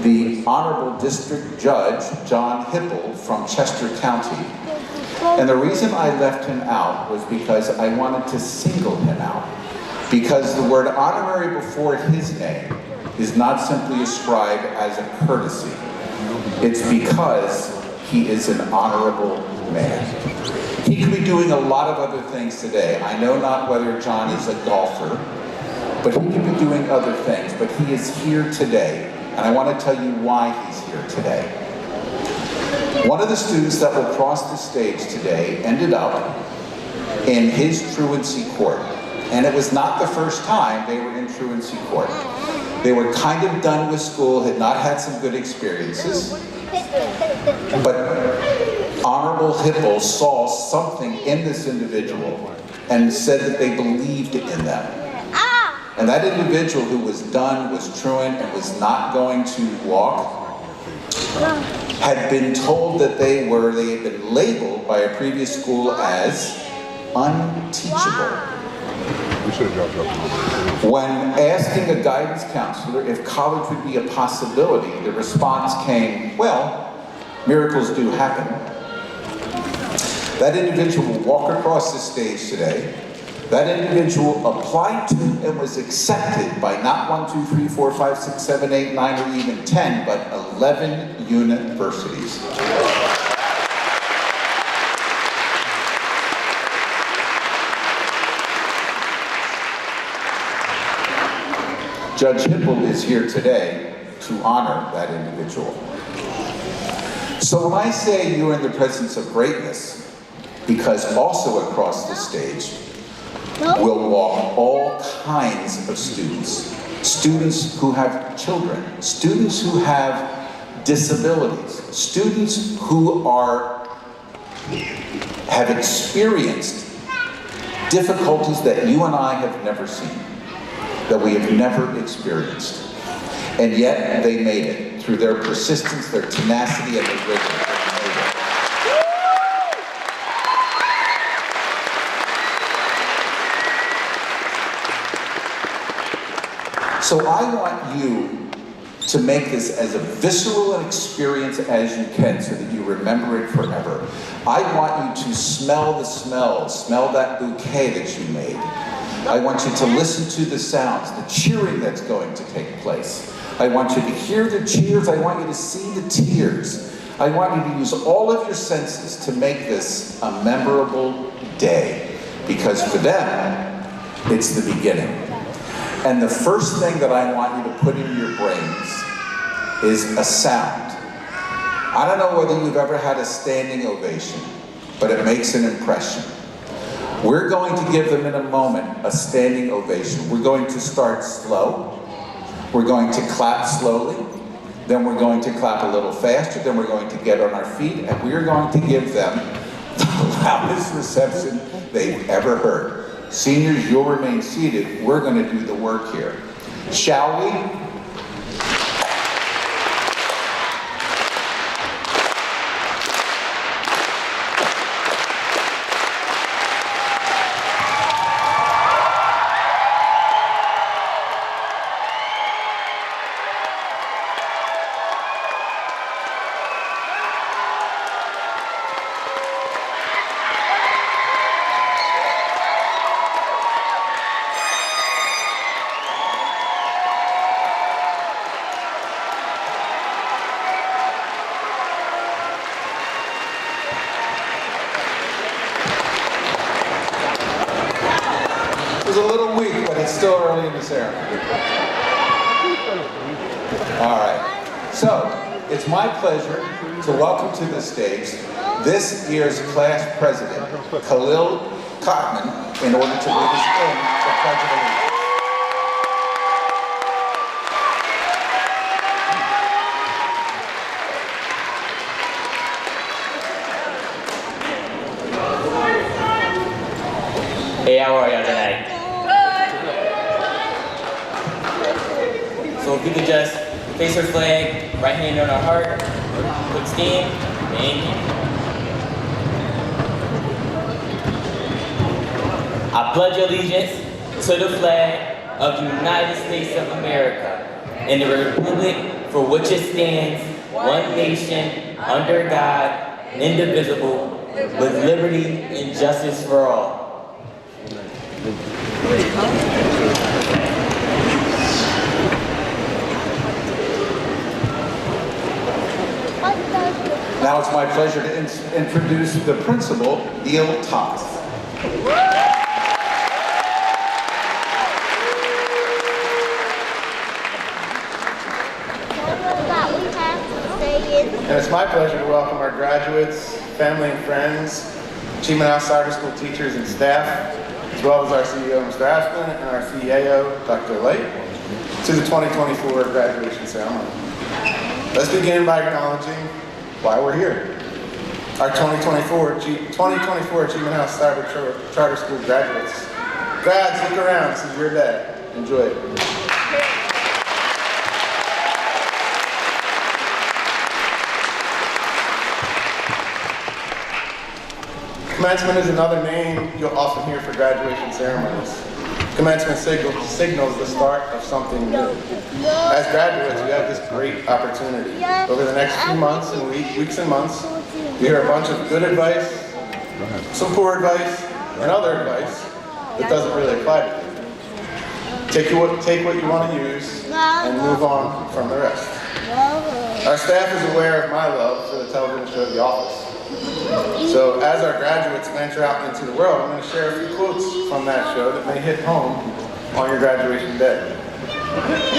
the Honorable District Judge, John Hipple from Chester County. And the reason I left him out was because I wanted to single him out. Because the word honorary before his name is not simply ascribed as a courtesy. It's because he is an honorable man. He could be doing a lot of other things today. I know not whether John is a golfer, but he could be doing other things. But he is here today, and I want to tell you why he's here today. One of the students that will cross the stage today ended up in his truancy court. And it was not the first time they were in truancy court. They were kind of done with school, had not had some good experiences. But Honorable Hipple saw something in this individual and said that they believed in them. And that individual who was done, was truant, and was not going to walk, had been told that they had been labeled by a previous school as unteachable. When asking a guidance counselor if college would be a possibility, the response came, well, miracles do happen. That individual will walk across the stage today. That individual applied to and was accepted by not 1, 2, 3, 4, 5, 6, 7, 8, 9, or even 10, but 11 universities. Judge Hipple is here today to honor that individual. So when I say you're in the presence of greatness, because also across the stage will walk all kinds of students. Students who have children, students who have disabilities, students who have experienced difficulties that you and I have never seen, that we have never experienced. And yet they made it through their persistence, their tenacity, and their rigor. So I want you to make this as a visceral an experience as you can so that you remember it forever. I want you to smell the smells, smell that bouquet that you made. I want you to listen to the sounds, the cheering that's going to take place. I want you to hear the cheers. I want you to see the tears. I want you to use all of your senses to make this a memorable day. Because for them, it's the beginning. And the first thing that I want you to put in your brains is a sound. I don't know whether you've ever had a standing ovation, but it makes an impression. We're going to give them in a moment a standing ovation. We're going to start slow. We're going to clap slowly. Then we're going to clap a little faster. Then we're going to get on our feet, and we're going to give them the loudest reception they've ever heard. Seniors, you'll remain seated. We're going to do the work here. Shall we? It was a little weak, but it's still early in the ceremony. All right. So, it's my pleasure to welcome to the stage this year's class president, Khalil Kotman, in order to lead us in the Pledge of Allegiance. Hey, how are y'all tonight? So if you could just face our flag, right hand on our heart, quick stand, thank you. I pledge allegiance to the flag of the United States of America and the republic for which it stands, one nation, under God, indivisible, with liberty and justice for all. Now it's my pleasure to introduce the principal, Neil Thomas. And it's my pleasure to welcome our graduates, family and friends, Achievement House Charter School teachers and staff, as well as our CEO, Mr. Asplin, and our CAO, Dr. Light, to the 2024 graduation ceremony. Let's begin by acknowledging why we're here. Our 2024 Achievement House Charter School graduates. Grads, look around, this is your day. Enjoy it. Commencement is another name you'll often hear for graduation ceremonies. Commencement signals the start of something new. As graduates, we have this great opportunity. Over the next few months and weeks and months, we hear a bunch of good advice, some poor advice, and other advice that doesn't really apply to you. Take what you want to use and move on from the rest. Our staff is aware of my love for the television show The Office. So as our graduates venture out into the world, I'm going to share a few quotes from that show that may hit home on your graduation day.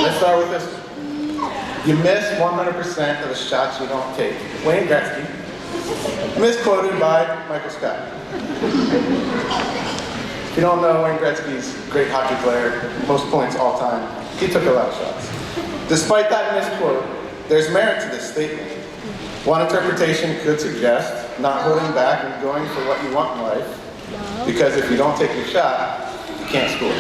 Let's start with this one. You miss 100% of the shots you don't take. Wayne Gretzky, misquoted by Michael Scott. If you don't know, Wayne Gretzky's a great hockey player, most points all time. He took a lot of shots. Despite that misquote, there's merit to this statement. One interpretation could suggest not holding back and going for what you want in life, because if you don't take your shot, you can't score.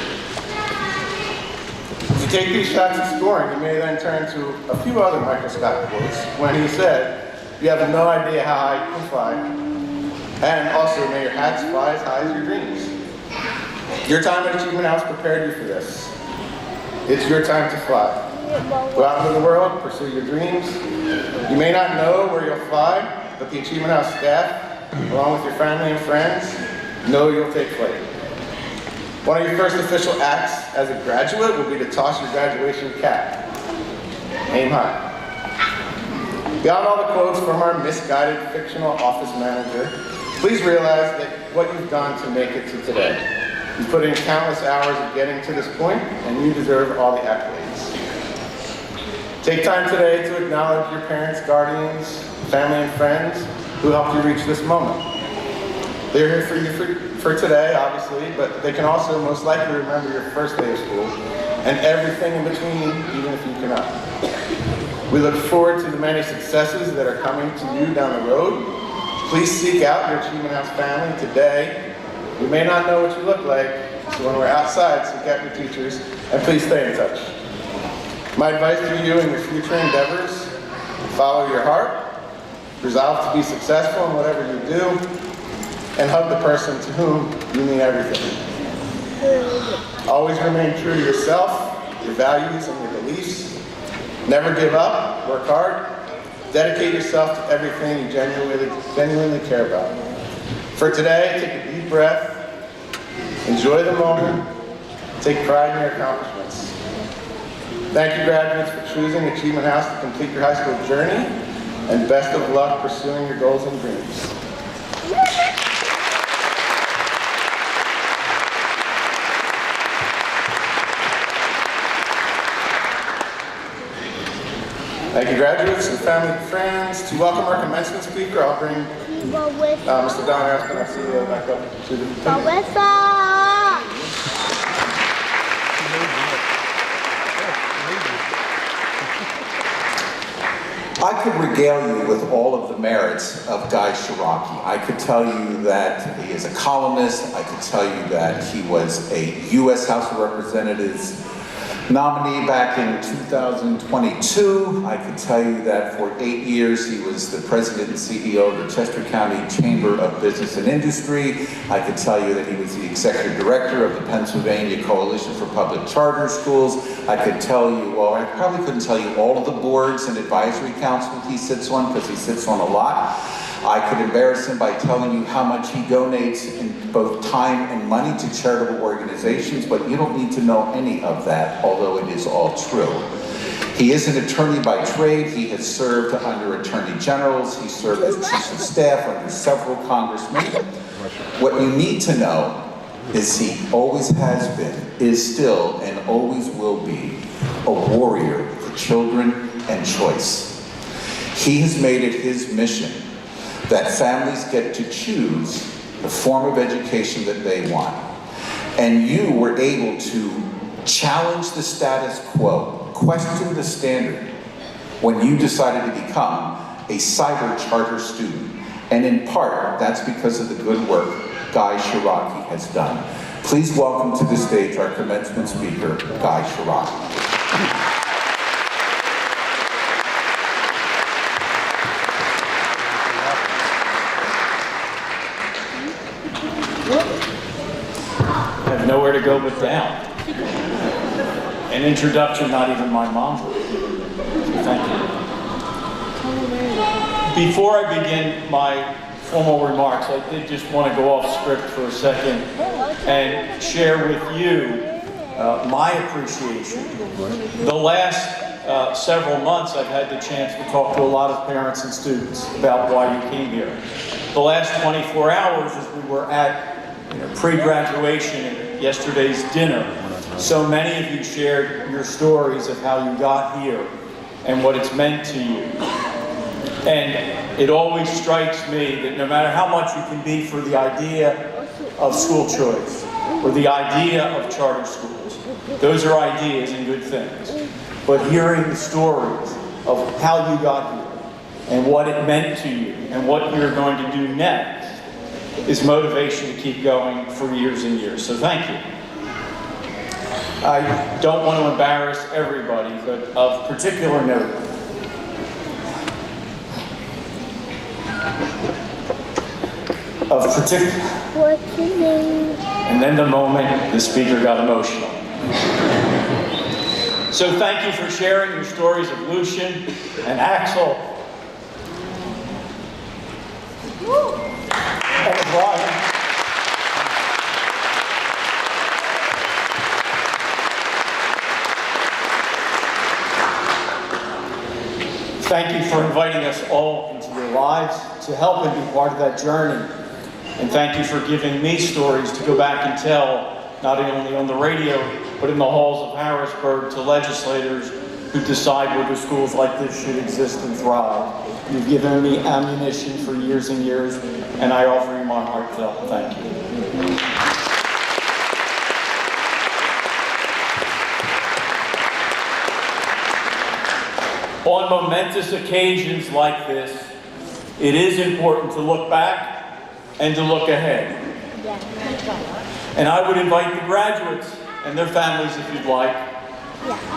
If you take these shots at scoring, you may then turn to a few other Michael Scott quotes when he said, "You have no idea how high you can fly, and also may your hats fly as high as your dreams." Your time at Achievement House prepared you for this. It's your time to fly. Go out into the world, pursue your dreams. You may not know where you'll fly, but the Achievement House staff, along with your family and friends, know you'll take flight. One of your first official acts as a graduate will be to toss your graduation cap. Aim high. Beyond all the quotes from our misguided fictional office manager, please realize that what you've done to make it to today. You've put in countless hours of getting to this point, and you deserve all the accolades. Take time today to acknowledge your parents, guardians, family, and friends who helped you reach this moment. They're here for you for today, obviously, but they can also most likely remember your first day of school and everything in between, even if you cannot. We look forward to the many successes that are coming to you down the road. Please seek out your Achievement House family today. We may not know what you look like, so when we're outside, seek out your teachers, and please stay in touch. My advice to you in your future endeavors: follow your heart, resolve to be successful in whatever you do, and hug the person to whom you mean everything. Always remain true to yourself, your values, and your beliefs. Never give up, work hard, dedicate yourself to everything you genuinely care about. For today, take a deep breath, enjoy the moment, take pride in your accomplishments. Thank you, graduates, for choosing Achievement House to complete your high school journey, and best of luck pursuing your goals and dreams. Thank you, graduates and family and friends. To welcome our commencement speaker, I'll bring Mr. Don Aspen, our CEO, back up to the podium. I could regale you with all of the merits of Guy Shiraki. I could tell you that he is a columnist. I could tell you that he was a U.S. House of Representatives Nominee back in 2022. I can tell you that for 8 years he was the president and CEO of the Chester County Chamber of Business and Industry. I can tell you that he was the executive director of the Pennsylvania Coalition for Public Charter Schools. I could tell you, well, I probably couldn't tell you all of the boards and advisory councils he sits on, because he sits on a lot. I could embarrass him by telling you how much he donates in both time and money to charitable organizations, but you don't need to know any of that, although it is all true. He is an attorney by trade. He has served under attorney generals. He served as chief of staff under several congressmen. What you need to know is he always has been, is still, and always will be a warrior for children and choice. He has made it his mission that families get to choose the form of education that they want. And you were able to challenge the status quo, question the standard, when you decided to become a cyber charter student. And in part, that's because of the good work Guy Shiraki has done. Please welcome to the stage our commencement speaker, Guy Shiraki. Nowhere to go but down. An introduction not even my mom would. So thank you. Before I begin my formal remarks, I did just want to go off script for a second and share with you my appreciation. The last several months I've had the chance to talk to a lot of parents and students about why you came here. The last 24 hours as we were at pre-graduation and yesterday's dinner, so many of you shared your stories of how you got here and what it's meant to you. And it always strikes me that no matter how much you can be for the idea of school choice or the idea of charter schools, those are ideas and good things. But hearing the stories of how you got here and what it meant to you and what you're going to do next is motivation to keep going for years and years. So thank you. I don't want to embarrass everybody, but of particular note, what's your name? And then the moment the speaker got emotional. So thank you for sharing your stories of Lucian and Axel and Brian. Thank you for inviting us all into your lives to help and be part of that journey. And thank you for giving me stories to go back and tell, not only on the radio, but in the halls of Harrisburg to legislators who decide whether schools like this should exist and thrive. You've given me ammunition for years and years, and I offer you my heartfelt thank you. On momentous occasions like this, it is important to look back and to look ahead. And I would invite the graduates and their families, if you'd like.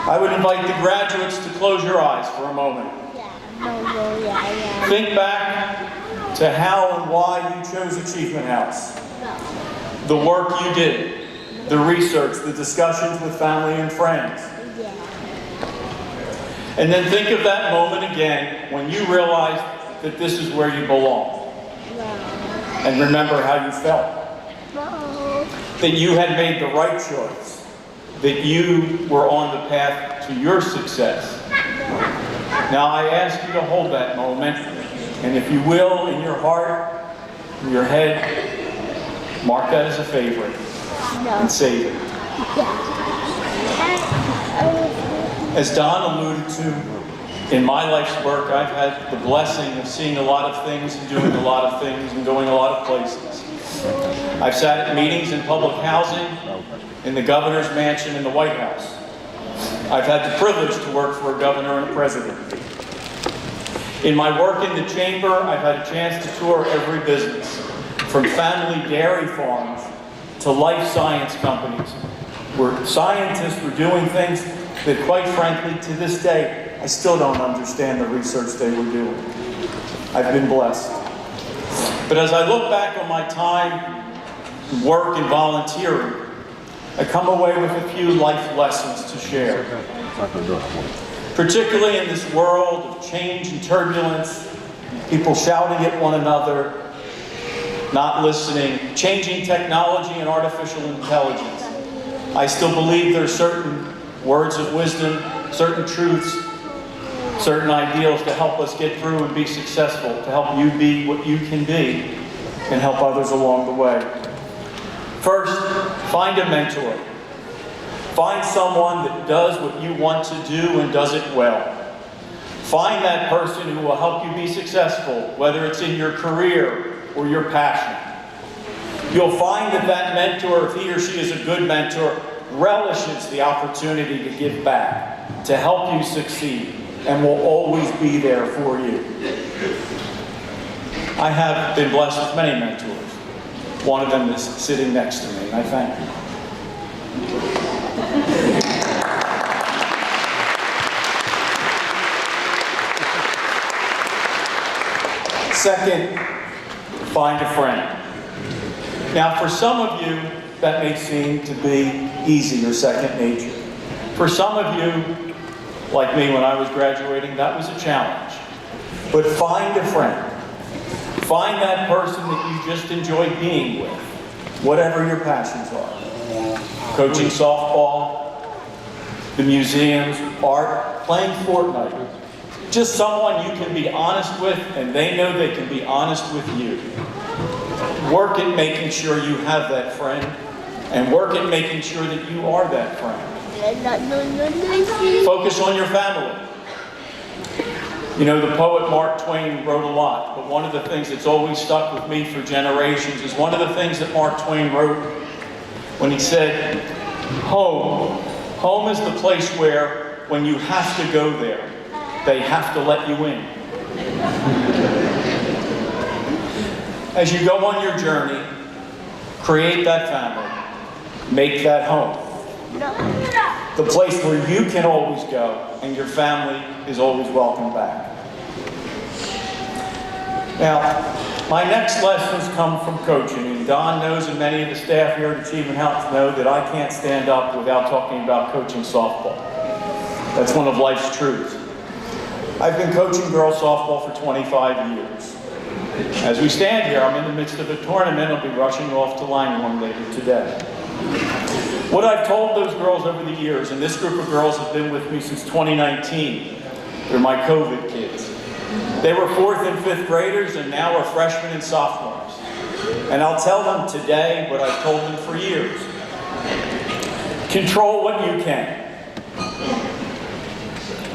I would invite the graduates to close your eyes for a moment. Think back to how and why you chose Achievement House. The work you did, the research, the discussions with family and friends. And then think of that moment again when you realized that this is where you belong. And remember how you felt. That you had made the right choice. That you were on the path to your success. Now I ask you to hold that moment, and if you will, in your heart, in your head, mark that as a favorite and save it. As Don alluded to, in my life's work, I've had the blessing of seeing a lot of things and doing a lot of things and going a lot of places. I've sat at meetings in public housing, in the governor's mansion, in the White House. I've had the privilege to work for a governor and a president. In my work in the chamber, I've had a chance to tour every business, from family dairy farms to life science companies, where scientists were doing things that quite frankly, to this day, I still don't understand the research they were doing. I've been blessed. But as I look back on my time, work, and volunteering, I come away with a few life lessons to share. Particularly in this world of change and turbulence, people shouting at one another, not listening, changing technology and artificial intelligence. I still believe there are certain words of wisdom, certain truths, certain ideals to help us get through and be successful, to help you be what you can be and help others along the way. First, find a mentor. Find someone that does what you want to do and does it well. Find that person who will help you be successful, whether it's in your career or your passion. You'll find that that mentor, if he or she is a good mentor, relishes the opportunity to give back, to help you succeed, and will always be there for you. I have been blessed with many mentors. One of them is sitting next to me, and I thank you. Second, find a friend. Now, for some of you, that may seem to be easy or second nature. For some of you, like me when I was graduating, that was a challenge. But find a friend. Find that person that you just enjoy being with, whatever your passions are. Coaching softball, the museums, art, playing Fortnite. Just someone you can be honest with, and they know they can be honest with you. Work at making sure you have that friend, and work at making sure that you are that friend. Focus on your family. You know, the poet Mark Twain wrote a lot, but one of the things that's always stuck with me for generations is one of the things that Mark Twain wrote when he said, home. Home is the place where, when you have to go there, they have to let you in. As you go on your journey, create that family, make that home. The place where you can always go and your family is always welcome back. Now, my next lessons come from coaching, and Don knows and many of the staff here at Achievement House know that I can't stand up without talking about coaching softball. That's one of life's truths. I've been coaching girls softball for 25 years. As we stand here, I'm in the midst of a tournament. I'll be rushing off to Langhorne later today. What I've told those girls over the years, and this group of girls have been with me since 2019, they're my COVID kids. They were 4th and 5th graders and now are freshmen and sophomores. And I'll tell them today what I've told them for years. Control what you can.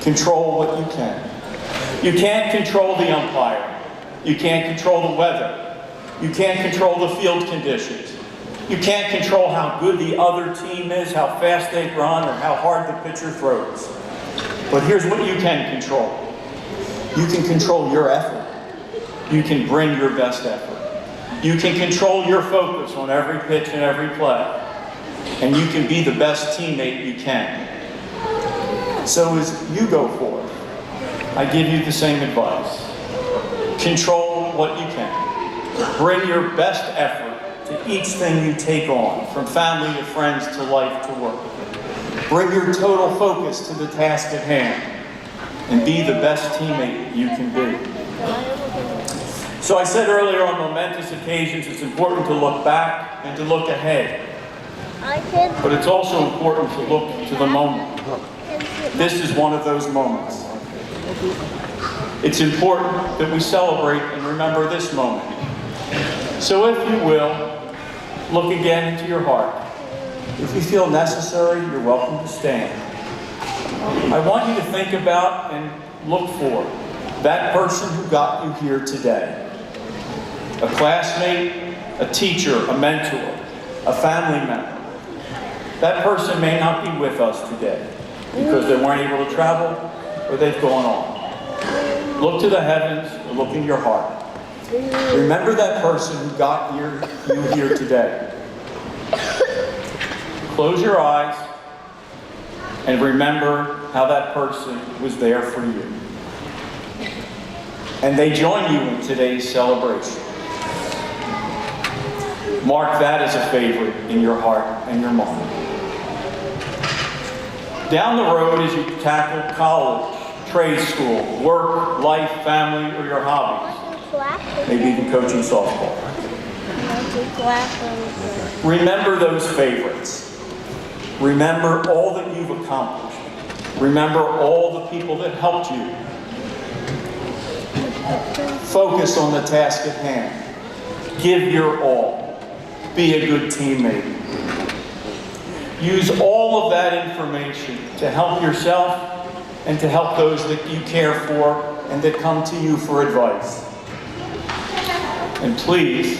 Control what you can. You can't control the umpire. You can't control the weather. You can't control the field conditions. You can't control how good the other team is, how fast they run, or how hard the pitcher throws. But here's what you can control. You can control your effort. You can bring your best effort. You can control your focus on every pitch and every play. And you can be the best teammate you can. So as you go forth, I give you the same advice. Control what you can. Bring your best effort to each thing you take on, from family to friends to life to work. Bring your total focus to the task at hand and be the best teammate you can be. So I said earlier, on momentous occasions, it's important to look back and to look ahead. But it's also important to look to the moment. This is one of those moments. It's important that we celebrate and remember this moment. So if you will, look again into your heart. If you feel necessary, you're welcome to stand. I want you to think about and look for that person who got you here today. A classmate, a teacher, a mentor, a family member. That person may not be with us today because they weren't able to travel or they've gone on. Look to the heavens or look in your heart. Remember that person who got you here today. Close your eyes and remember how that person was there for you. And they join you in today's celebration. Mark that as a favorite in your heart and your mind. Down the road as you tackle college, trade school, work, life, family, or your hobbies, maybe even coaching softball. Remember those favorites. Remember all that you've accomplished. Remember all the people that helped you. Focus on the task at hand. Give your all. Be a good teammate. Use all of that information to help yourself and to help those that you care for and that come to you for advice. And please,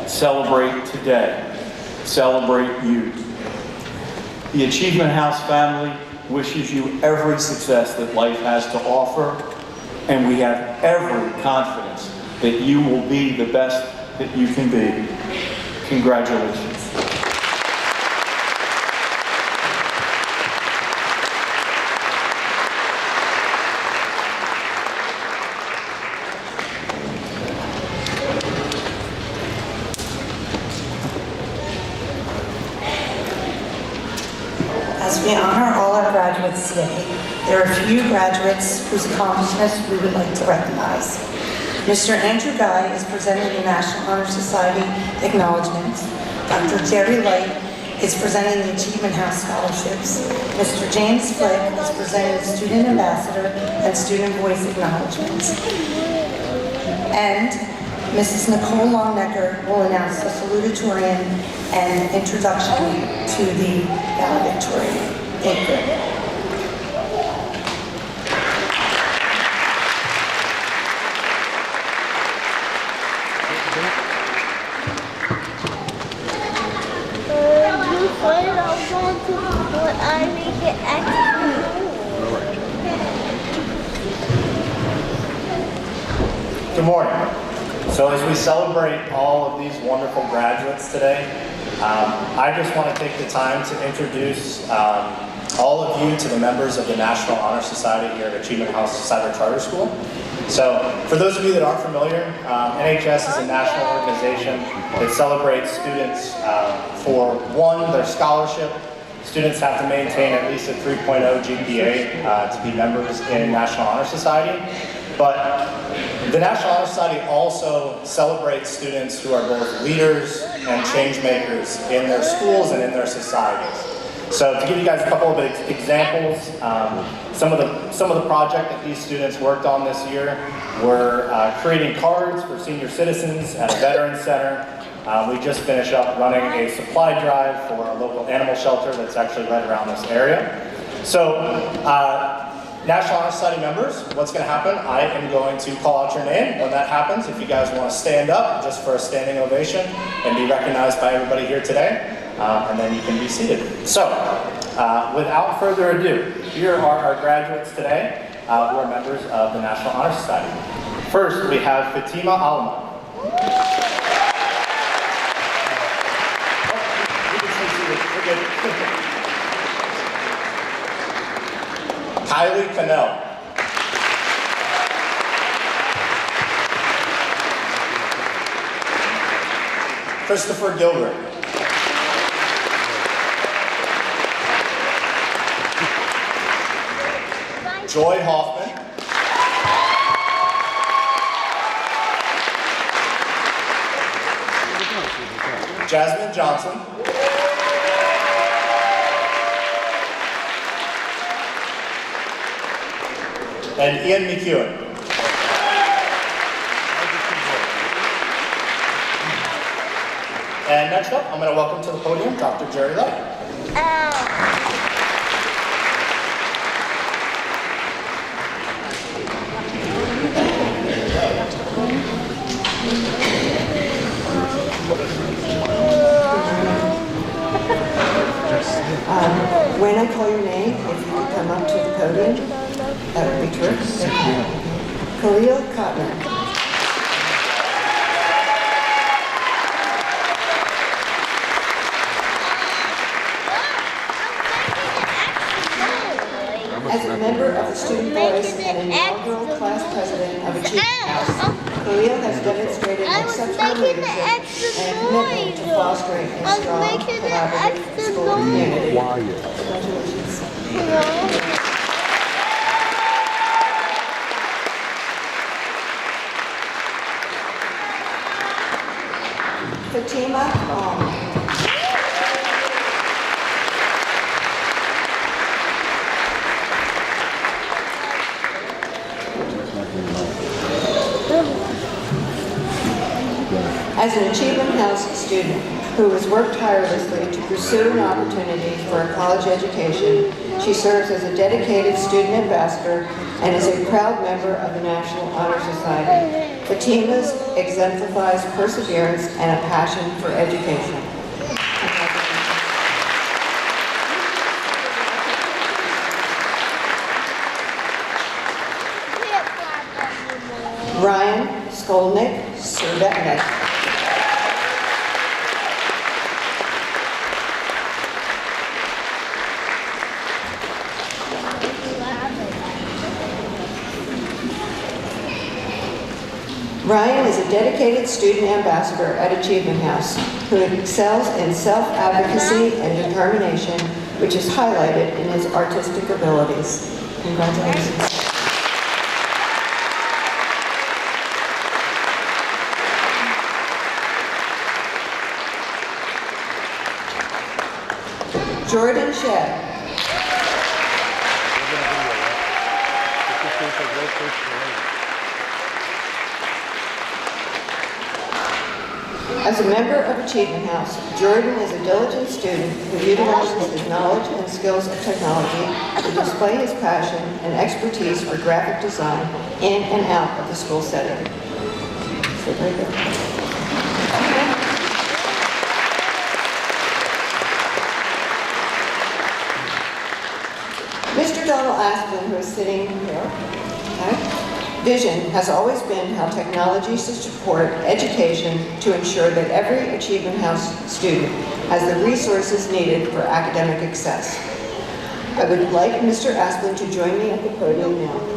celebrate today. Celebrate you. The Achievement House family wishes you every success that life has to offer, and we have every confidence that you will be the best that you can be. Congratulations. As we honor all our graduates today, there are a few graduates whose accomplishments we would like to recognize. Mr. Andrew Guy is presenting the National Honor Society acknowledgements. Dr. Jerry Light is presenting the Achievement House scholarships. Mr. James Flick is presenting the Student Ambassador and Student Voice acknowledgements. And Mrs. Nicole Longnecker will announce the salutatorian and introduction to the valedictory. Thank you. Good morning. So as we celebrate all of these wonderful graduates today, I just want to take the time to introduce all of you to the members of the National Honor Society here at Achievement House Cyber Charter School. So for those of you that aren't familiar, NHS is a national organization that celebrates students for one, their scholarship. Students have to maintain at least a 3.0 GPA to be members in National Honor Society. But the National Honor Society also celebrates students who are both leaders and change makers in their schools and in their societies. So to give you guys a couple of examples, some of the projects that these students worked on this year were creating cards for senior citizens at a veterans center. We just finished up running a supply drive for a local animal shelter that's actually right around this area. So National Honor Society members, what's going to happen? I am going to call out your name. When that happens, if you guys want to stand up just for a standing ovation and be recognized by everybody here today, and then you can be seated. So, without further ado, here are our graduates today who are members of the National Honor Society. First, we have Fatima Alma. Kylie Cannell. Christopher Gilbert. Joy Hoffman. Jasmine Johnson. And Ian McEwen. And next up, I'm going to welcome to the podium Dr. Jerry Light. When I call your name, if you could come up to the podium, that would be terrific. Khalil Kotner. the student voice and inaugural class president of Achievement House, Khalil has demonstrated exceptional leadership and a commitment to fostering a strong, collaborative school community. Congratulations. Fatima As an Achievement House student who has worked tirelessly to pursue an opportunity for a college education, she serves as a dedicated student ambassador and is a proud member of the National Honor Society. Fatima exemplifies perseverance and a passion for education. Ryan Skolnick Servetnik. Ryan is a dedicated student ambassador at Achievement House who excels in self-advocacy and determination, which is highlighted in his artistic abilities. Congratulations. Jordan Shedd. As a member of Achievement House, Jordan is a diligent student who utilizes his knowledge and skills of technology to display his passion and expertise for graphic design in and out of the school setting. So very good. Mr. Donald Asplin, who is sitting here, vision has always been how technology should support education to ensure that every Achievement House student has the resources needed for academic success. I would like Mr. Asplin to join me at the podium now.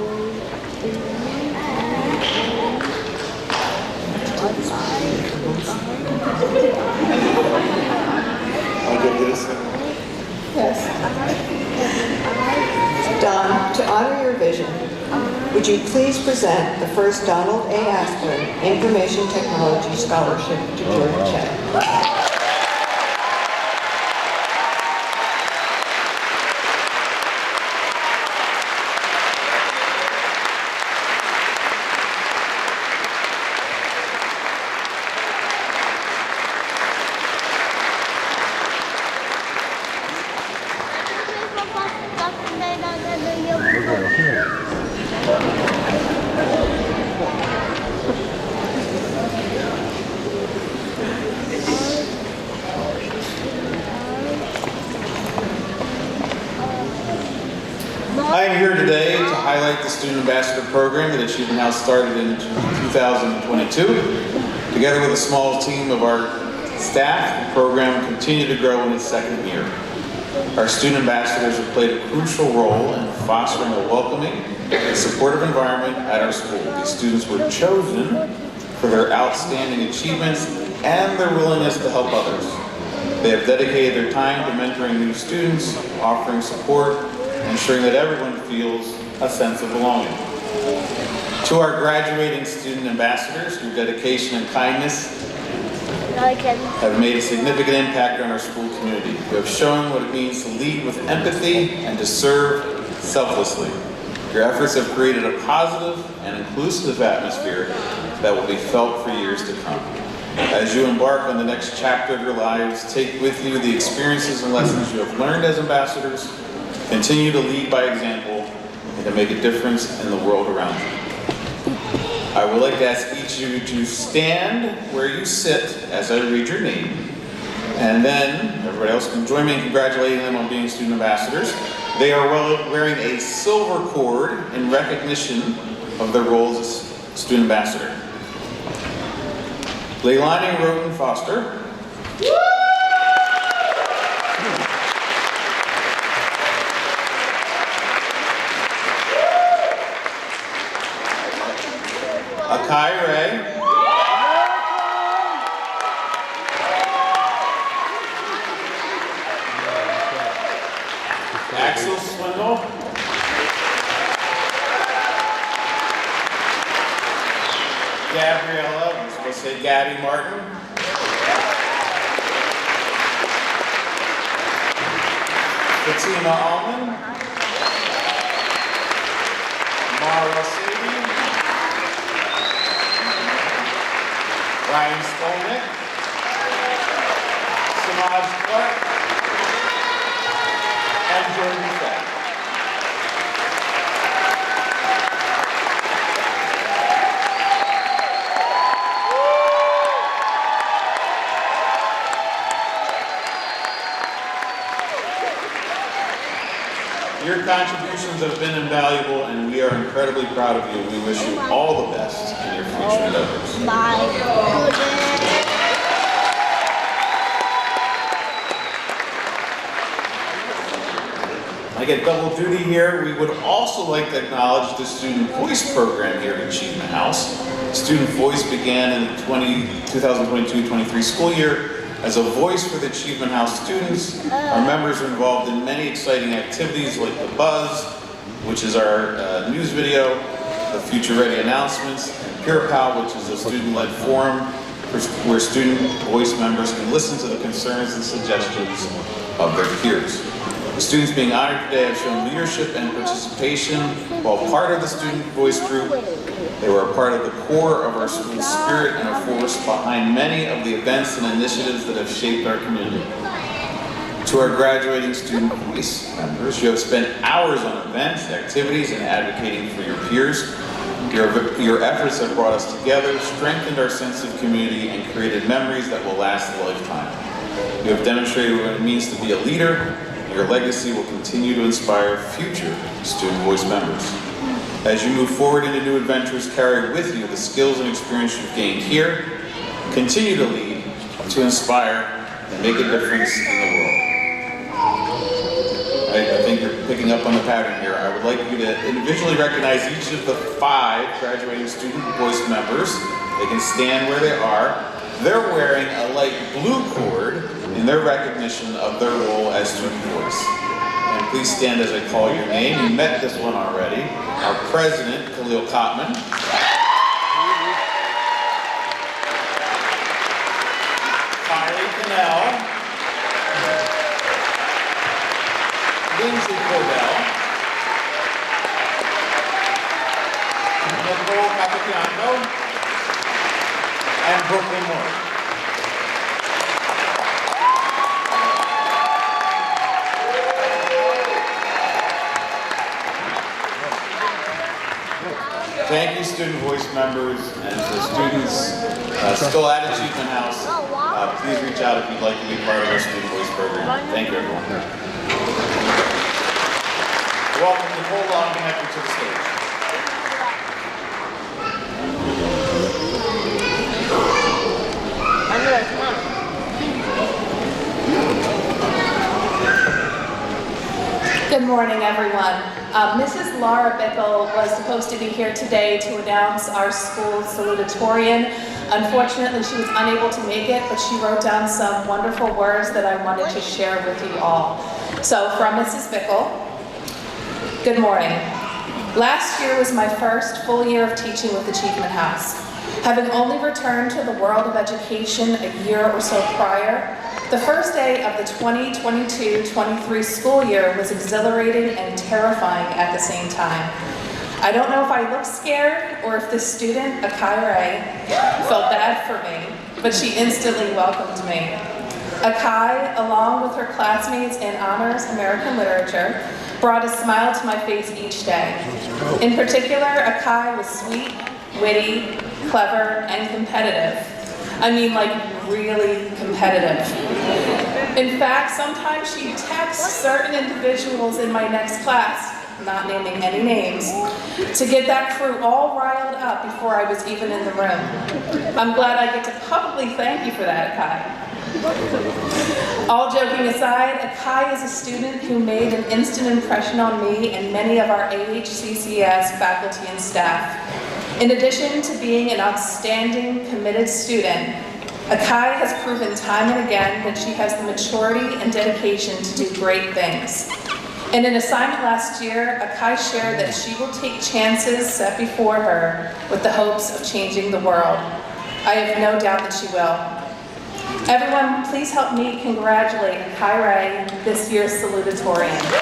Yes. Don, to honor your vision, would you please present the first Donald A. Asplin Information Technology Scholarship to Jordan Shedd? I am here today to highlight the Student Ambassador Program that Achievement House started in 2022. Together with a small team of our staff, the program continued to grow in its second year. Our student ambassadors have played a crucial role in fostering a welcoming and supportive environment at our school. These students were chosen for their outstanding achievements and their willingness to help others. They have dedicated their time to mentoring new students, offering support, ensuring that everyone feels a sense of belonging. To our graduating student ambassadors, your dedication and kindness have made a significant impact on our school community. You have shown what it means to lead with empathy and to serve selflessly. Your efforts have created a positive and inclusive atmosphere that will be felt for years to come. As you embark on the next chapter of your lives, take with you the experiences and lessons you have learned as ambassadors. Continue to lead by example and to make a difference in the world around you. I would like to ask each of you to stand where you sit as I read your name. And then everybody else can join me in congratulating them on being student ambassadors. They are wearing a silver cord in recognition of their role as a student ambassador. Leilani Roden Foster. Akai Ray. Axel Swindle. Gabriella, I'm supposed to say Gabby Martin. Fatima Allman. Mara Sadie. Ryan Skolnick. Samaj Clark. And Jordan Fett. Your contributions have been invaluable, and we are incredibly proud of you. We wish you all the best in your future endeavors. I get double duty here. We would also like to acknowledge the Student Voice program here at Achievement House. Student Voice began in the 2022-23 school year as a voice for the Achievement House students. Our members are involved in many exciting activities like the Buzz, which is our news video, the Future Ready announcements, and Pure Pal, which is a student-led forum where student voice members can listen to the concerns and suggestions of their peers. The students being honored today have shown leadership and participation. While part of the Student Voice group, they were a part of the core of our school's spirit and a force behind many of the events and initiatives that have shaped our community. To our graduating Student Voice members, you have spent hours on events, activities, and advocating for your peers. Your efforts have brought us together, strengthened our sense of community, and created memories that will last a lifetime. You have demonstrated what it means to be a leader. Your legacy will continue to inspire future Student Voice members. As you move forward into new adventures, carry with you the skills and experience you've gained here. Continue to lead, to inspire, and make a difference in the world. I think you're picking up on the pattern here. I would like you to individually recognize each of the 5 graduating Student Voice members. They can stand where they are. They're wearing a light blue cord in their recognition of their role as Student Voice. And please stand as I call your name. You met this one already. Our President, Khalil Kotman. Kylie Cannell. Lindsay Cordell. Nicole Capitanto. And Brooklyn Moore. Thank you, Student Voice members, and to students still at Achievement House. Please reach out if you'd like to be part of our Student Voice program. Thank you, everyone. Welcome Nicole Longenecker to the stage. Good morning, everyone. Mrs. Laura Bickle was supposed to be here today to announce our school's salutatorian. Unfortunately, she was unable to make it, but she wrote down some wonderful words that I wanted to share with you all. So, from Mrs. Bickle, good morning. Last year was my first full year of teaching with Achievement House. Having only returned to the world of education a year or so prior, the first day of the 2022-23 school year was exhilarating and terrifying at the same time. I don't know if I looked scared or if the student, Akai Ray, felt bad for me, but she instantly welcomed me. Akai, along with her classmates in Honors American Literature, brought a smile to my face each day. In particular, Akai was sweet, witty, clever, and competitive. I mean, like, really competitive. In fact, sometimes she'd text certain individuals in my next class, not naming any names, to get that crew all riled up before I was even in the room. I'm glad I get to publicly thank you for that, Akai. All joking aside, Akai is a student who made an instant impression on me and many of our AHCCS faculty and staff. In addition to being an outstanding, committed student, Akai has proven time and again that she has the maturity and dedication to do great things. In an assignment last year, Akai shared that she will take chances set before her with the hopes of changing the world. I have no doubt that she will. Everyone, please help me congratulate Akai Ray, this year's salutatorian.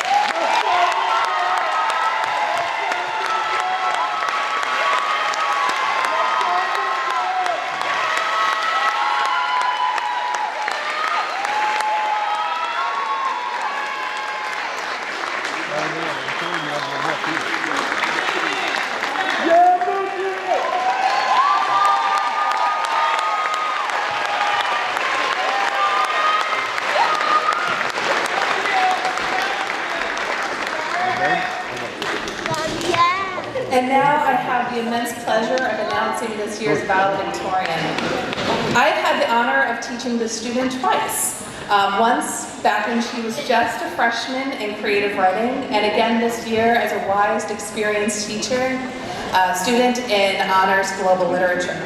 And now I have the immense pleasure of announcing this year's valedictorian. I've had the honor of teaching this student twice. Once back when she was just a freshman in creative writing, and again this year as a wise, experienced teacher, student in honors global literature.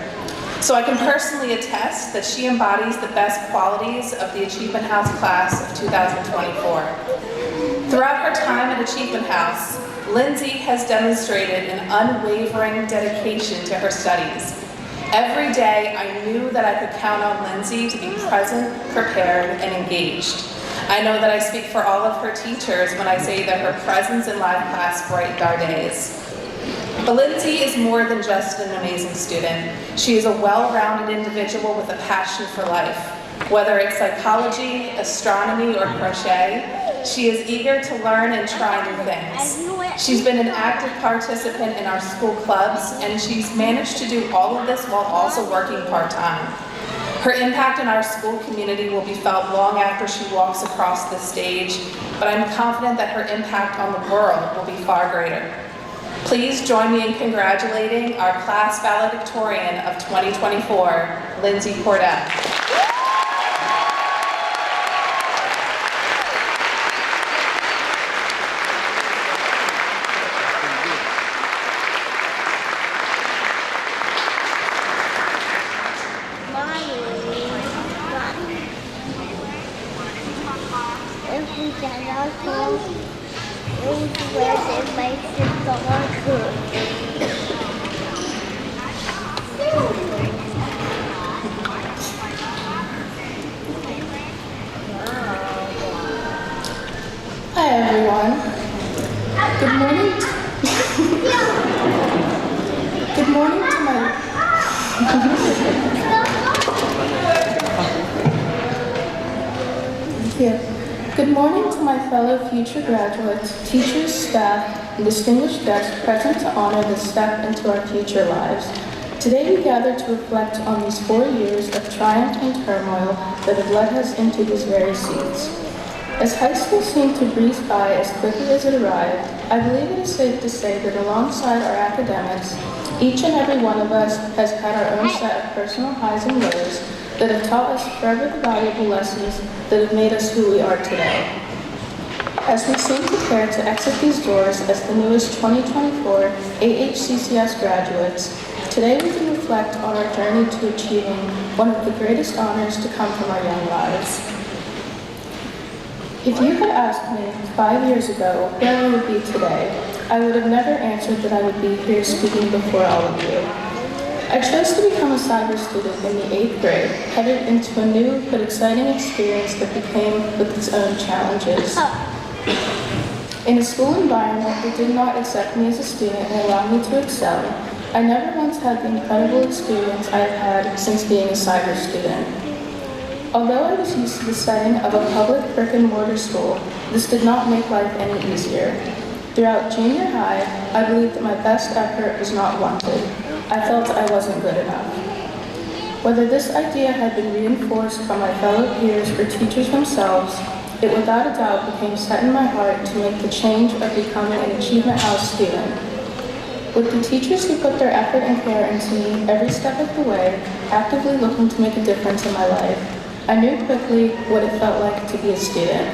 So I can personally attest that she embodies the best qualities of the Achievement House class of 2024. Throughout her time at Achievement House, Lindsay has demonstrated an unwavering dedication to her studies. Every day, I knew that I could count on Lindsay to be present, prepared, and engaged. I know that I speak for all of her teachers when I say that her presence in live class brightened our days. But Lindsay is more than just an amazing student. She is a well-rounded individual with a passion for life. Whether it's psychology, astronomy, or crochet, she is eager to learn and try new things. She's been an active participant in our school clubs, and she's managed to do all of this while also working part-time. Her impact in our school community will be felt long after she walks across the stage, but I'm confident that her impact on the world will be far greater. Please join me in congratulating our class valedictorian of 2024, Lindsay Cordell. Hi everyone. Good morning. Good morning to my Good morning to my fellow future graduates, teachers, staff, and distinguished guests present to honor this step into our future lives. Today we gather to reflect on these 4 years of triumph and turmoil that have led us into these very seats. As high school seemed to breeze by as quickly as it arrived, I believe it is safe to say that alongside our academics, each and every one of us has had our own set of personal highs and lows that have taught us forever the valuable lessons that have made us who we are today. As we seem prepared to exit these doors as the newest 2024 AHCCS graduates, today we can reflect on our journey to achieving one of the greatest honors to come from our young lives. If you had asked me 5 years ago where I would be today, I would have never answered that I would be here speaking before all of you. I chose to become a cyber student in the 8th grade, headed into a new but exciting experience that became with its own challenges. In a school environment that did not accept me as a student and allow me to excel, I never once had the incredible experience I have had since being a cyber student. Although I was used to the setting of a public brick-and-mortar school, this did not make life any easier. Throughout junior high, I believed that my best effort was not wanted. I felt I wasn't good enough. Whether this idea had been reinforced by my fellow peers or teachers themselves, it without a doubt became set in my heart to make the change of becoming an Achievement House student. With the teachers who put their effort and care into me every step of the way, actively looking to make a difference in my life, I knew quickly what it felt like to be a student.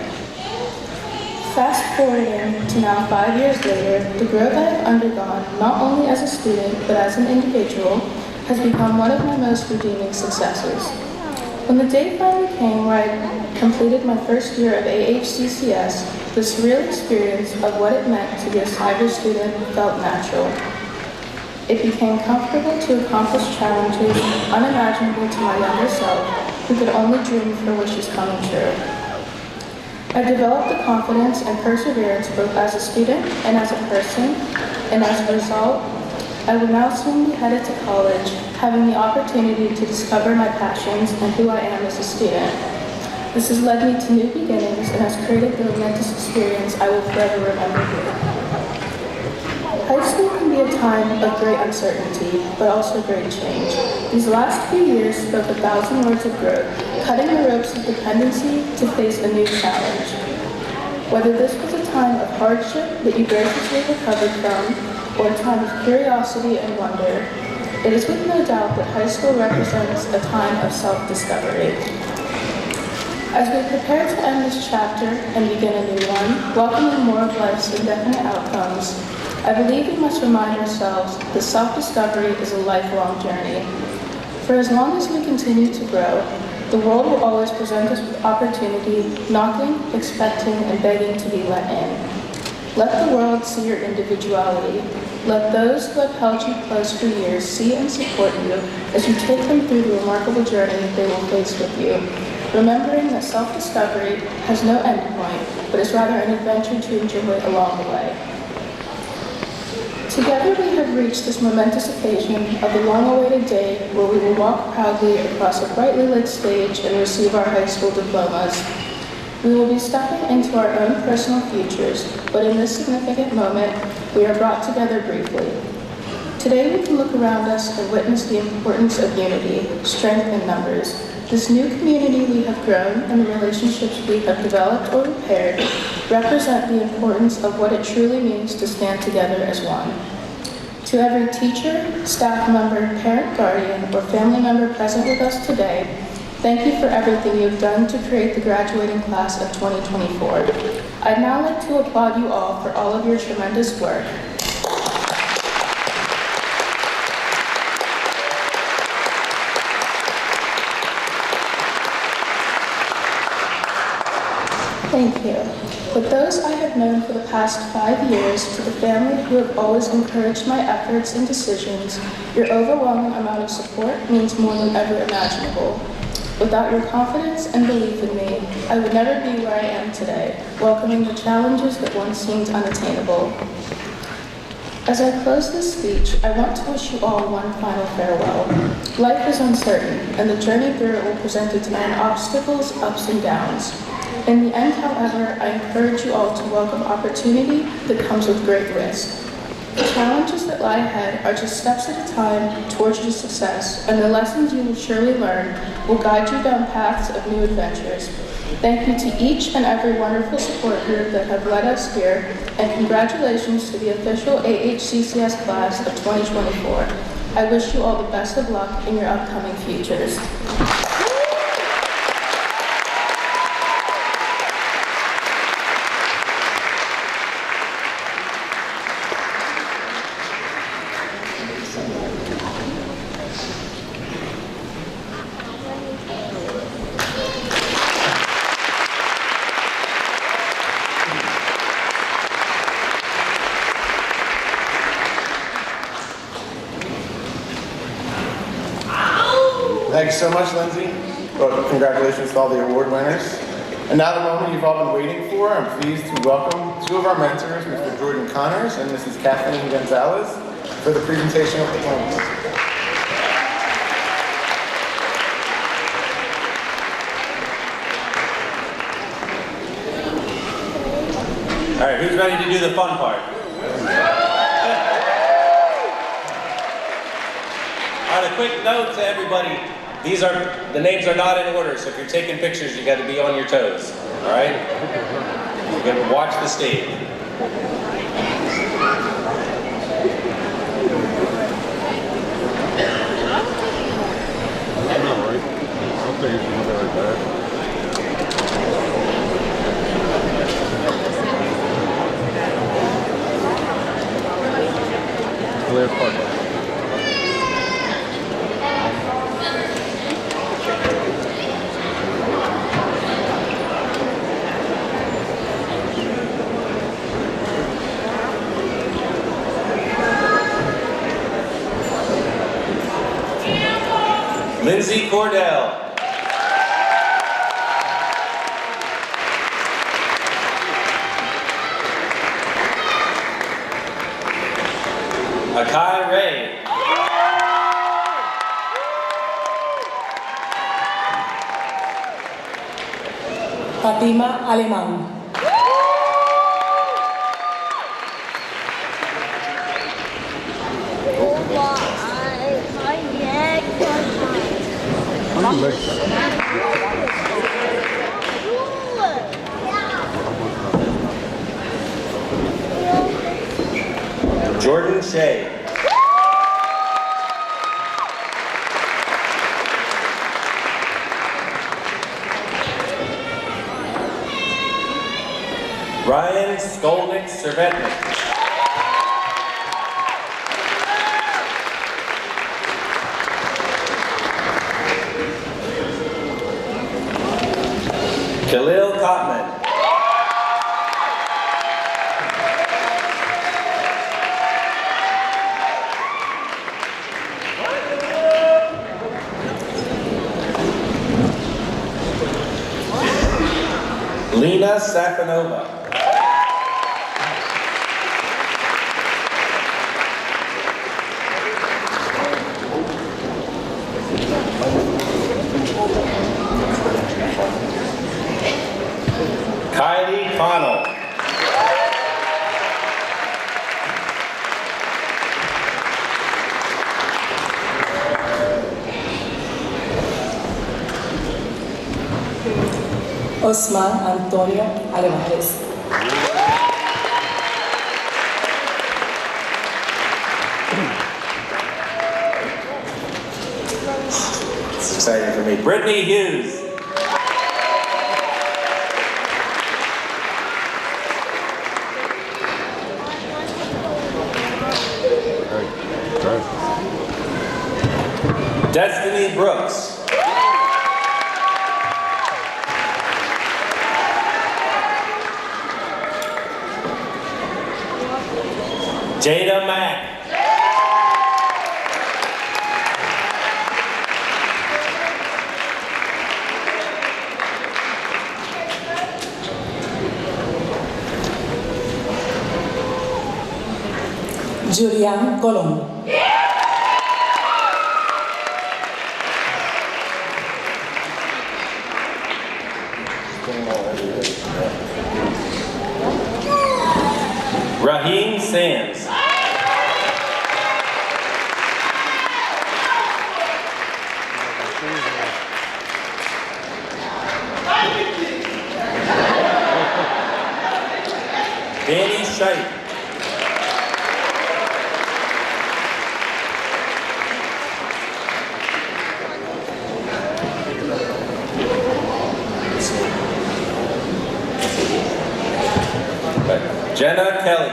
Fast forwarding to now 5 years later, the growth I have undergone, not only as a student, but as an individual, has become one of my most redeeming successes. When the day finally came where I completed my first year of AHCCS, the surreal experience of what it meant to be a cyber student felt natural. It became comfortable to accomplish challenges unimaginable to my younger self, who could only dream for wishes coming true. I developed the confidence and perseverance both as a student and as a person, and as a result, I will now soon be headed to college, having the opportunity to discover my passions and who I am as a student. This has led me to new beginnings and has created the momentous experience I will forever remember here. High school can be a time of great uncertainty, but also great change. These last few years spoke 1,000 words of growth, cutting the ropes of dependency to face a new challenge. Whether this was a time of hardship that you graciously recovered from, or a time of curiosity and wonder, it is with no doubt that high school represents a time of self-discovery. As we prepare to end this chapter and begin a new one, welcoming more of life's indefinite outcomes, I believe we must remind ourselves that self-discovery is a lifelong journey. For as long as we continue to grow, the world will always present us with opportunity, knocking, expecting, and begging to be let in. Let the world see your individuality. Let those who have held you close for years see and support you as you take them through the remarkable journey they will face with you, remembering that self-discovery has no end point, but is rather an adventure to enjoy along the way. Together we have reached this momentous occasion of the long-awaited day where we will walk proudly across a brightly lit stage and receive our high school diplomas. We will be stepping into our own personal futures, but in this significant moment, we are brought together briefly. Today we can look around us and witness the importance of unity, strength in numbers. This new community we have grown and the relationships we have developed or repaired represent the importance of what it truly means to stand together as one. To every teacher, staff member, parent, guardian, or family member present with us today, thank you for everything you have done to create the graduating class of 2024. I'd now like to applaud you all for all of your tremendous work. Thank you. With those I have known for the past 5 years, to the family who have always encouraged my efforts and decisions, your overwhelming amount of support means more than ever imaginable. Without your confidence and belief in me, I would never be where I am today, welcoming the challenges that once seemed unattainable. As I close this speech, I want to wish you all one final farewell. Life is uncertain, and the journey through it will present its own obstacles, ups and downs. In the end, however, I encourage you all to welcome opportunity that comes with great risk. The challenges that lie ahead are just steps at a time towards your success, and the lessons you will surely learn will guide you down paths of new adventures. Thank you to each and every wonderful support group that have led us here, and congratulations to the official AHCCS class of 2024. I wish you all the best of luck in your upcoming futures. Thank you so much, Lindsay. Well, congratulations to all the award winners. And now the moment you've all been waiting for, I'm pleased to welcome two of our mentors, Mr. Jordan Connors and Mrs. Kathleen Gonzalez, for the presentation of diplomas. All right, who's ready to do the fun part? All right, a quick note to everybody. The names are not in order, so if you're taking pictures, you got to be on your toes, all right? You got to watch the stage. I'll take it from there right back. Lindsay Cordell. Akai Ray. Fatima Alemán. Jordan Shea. Ryan Skolnick Servetnik. Khalil Kotman. Lena Safanova. Kylie Connell. Osman Antonio Alvarez. It's exciting for me. Brittany Hughes. Destiny Brooks. Jada Mack. Julián Colón. Raheem Sands. Danny Scheidt. Jenna Kelly.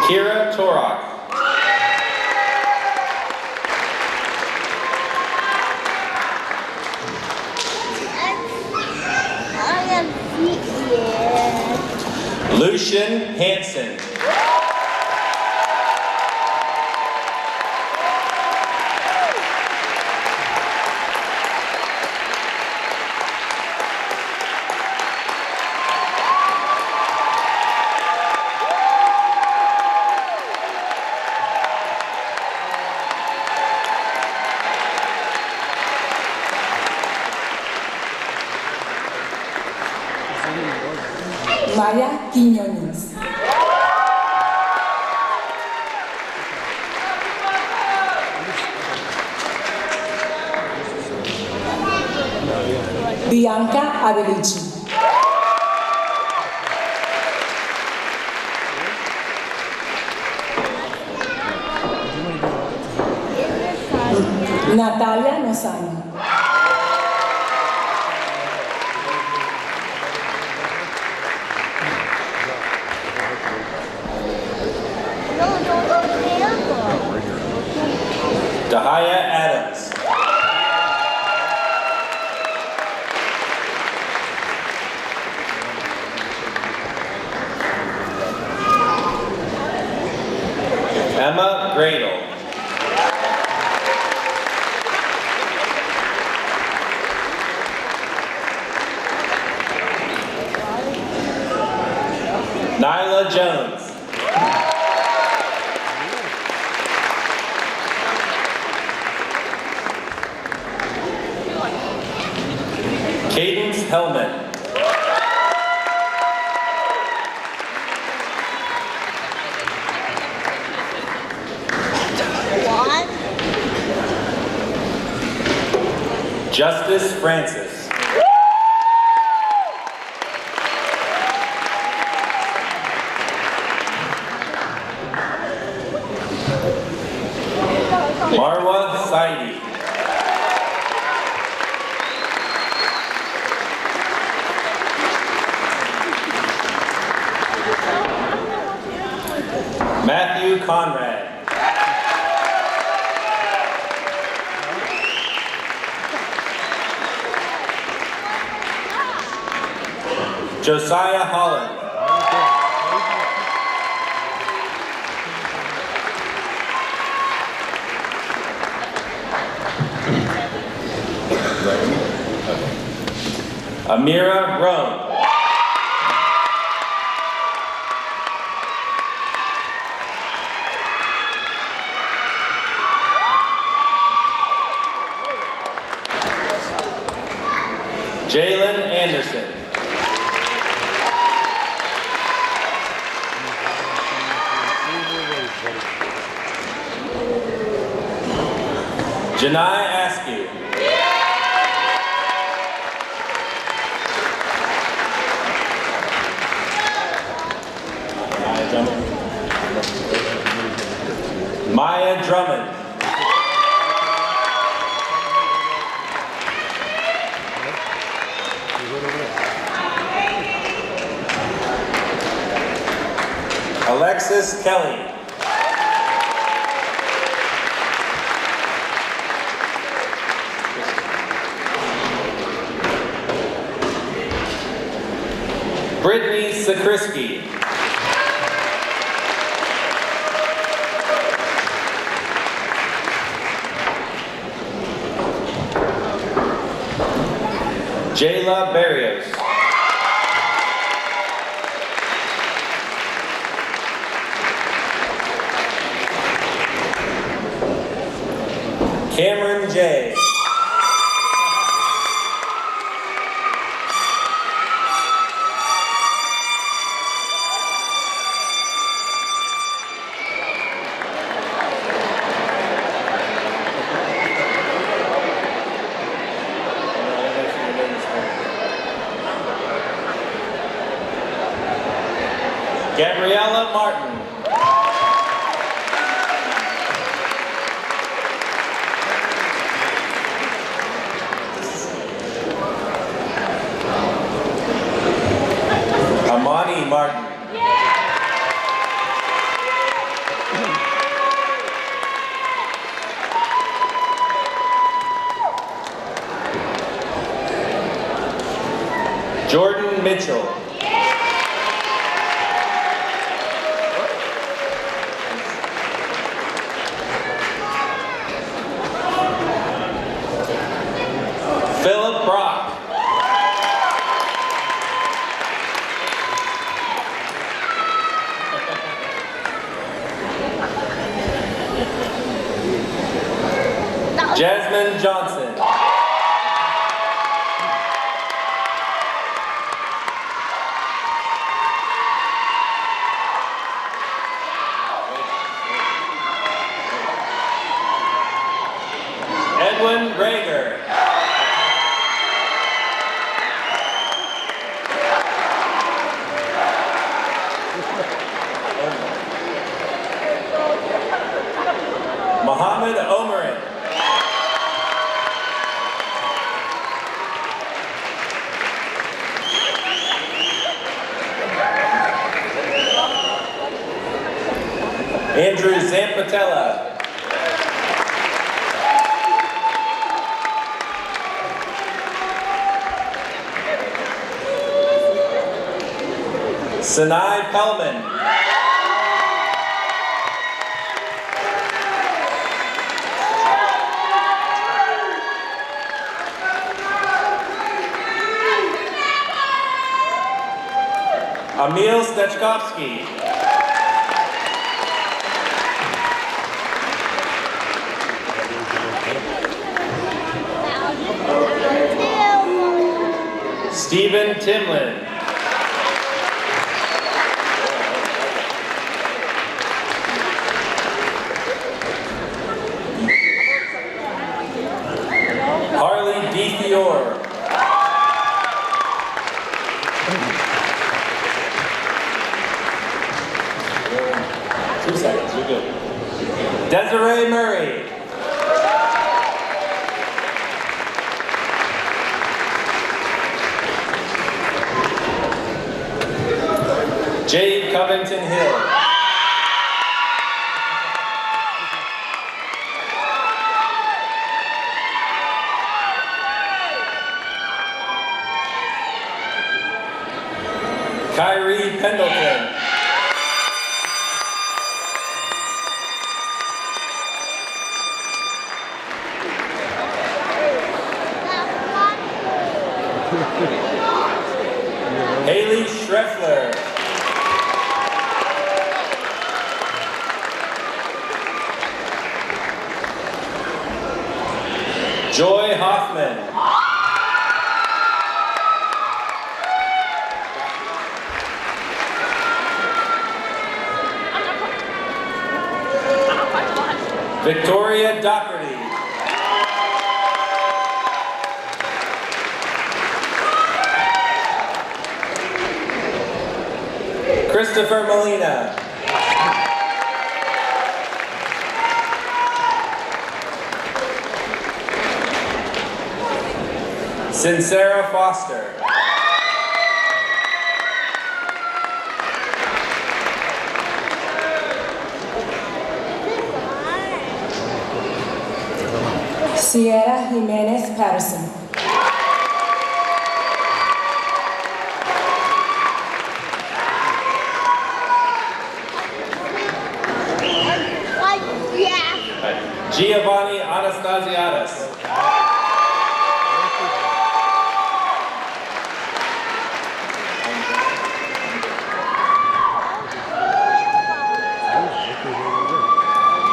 Kira Torok. Lucian Hansen. Maya Quiñones. Bianca Avelici. Natalia Lozano. cradle. Nyla Jones. Cadence Hellman. Justice Francis. Marwa Saidi. Matthew Conrad. Josiah Holland. Amira Rome. Jalen Anderson. Janai Askew. Maya Drummond. Alexis Kelly. Brittany Sakrisky. Jayla Barrios. Cameron J. Gabriella Martin. Amani Martin. Jordan Mitchell. Philip Brock. Jasmine Johnson. Edwin Rager. Mohammed Omarin. Andrew Zampatella. Sinai Pellman. Emil Stechkovsky. Stephen Timlin. Harley D. Fior. 2 seconds, you're good. Desiree Murray. Jade Covington Hill. Kyrie Pendleton. Haley Schreffler. Joy Hoffman. Victoria Doherty. Christopher Molina. Sincera Foster. Sierra Jimenez Patterson. Giovanni Anastasiadis.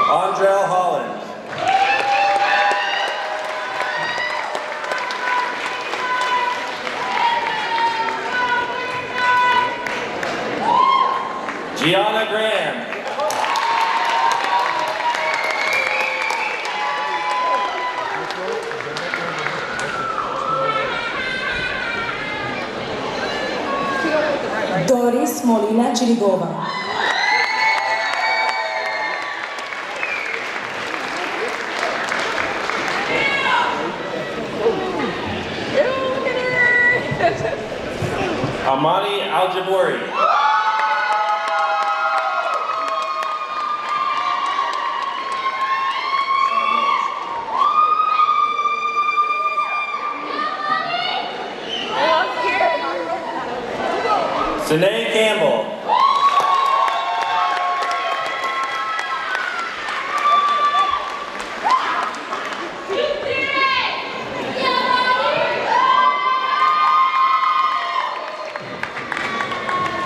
Andrell Holland. Gianna Graham. Doris Molina Chirigova. Amani Al-Jabouri. Sanae Campbell.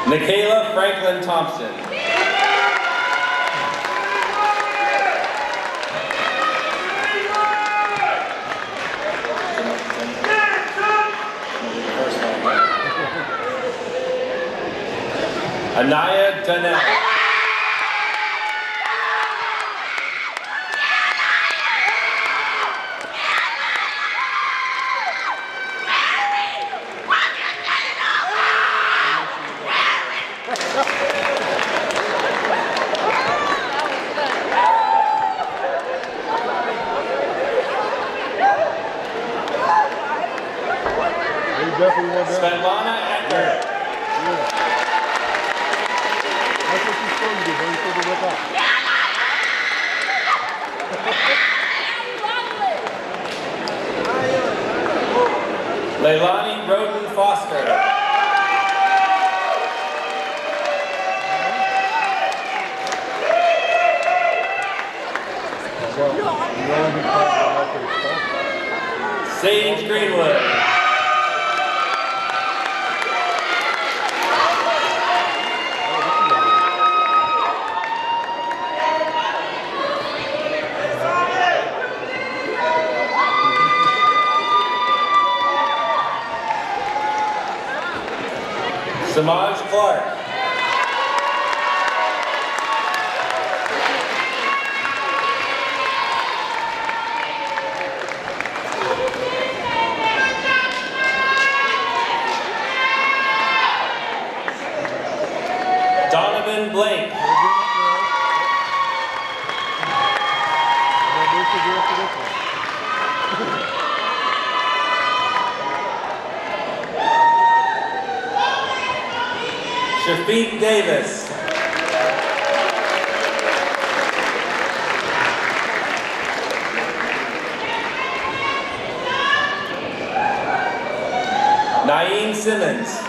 Michaela Franklin Thompson. Anaya Donnell. Svetlana Eckert. That's what she's supposed to do, don't you supposed to whip up? Leilani Roden Foster. Sage Greenwood. Samaj Clark. Donovan Blake. Shafiq Davis. Naeem Simmons.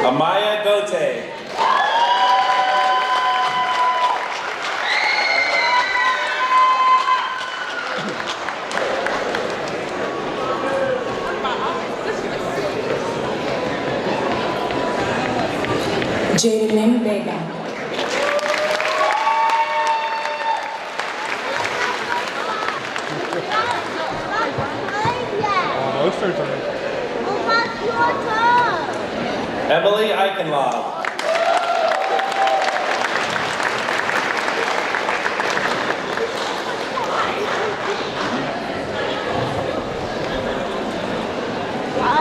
Amaya Gote. Jaden Vega. Emily Eichenlaub.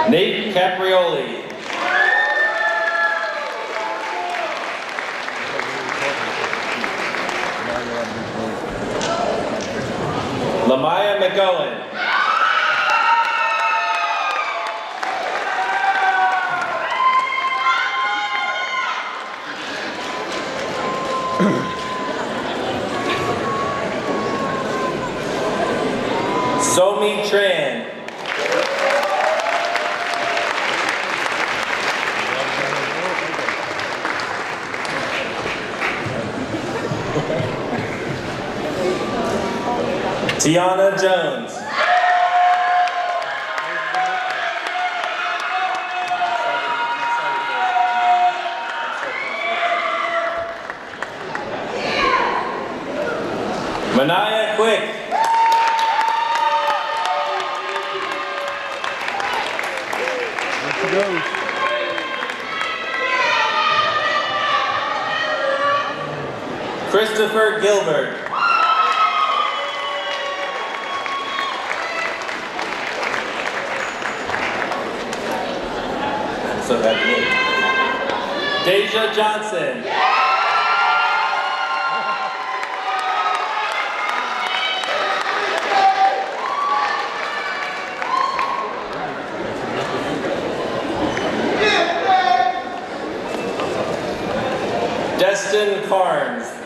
Nate Caprioli. Lamaya McGowan. Somi Tran. Tiana Jones. Manaya Quick. Christopher Gilbert. So that's me. Deja Johnson. Destin Carnes.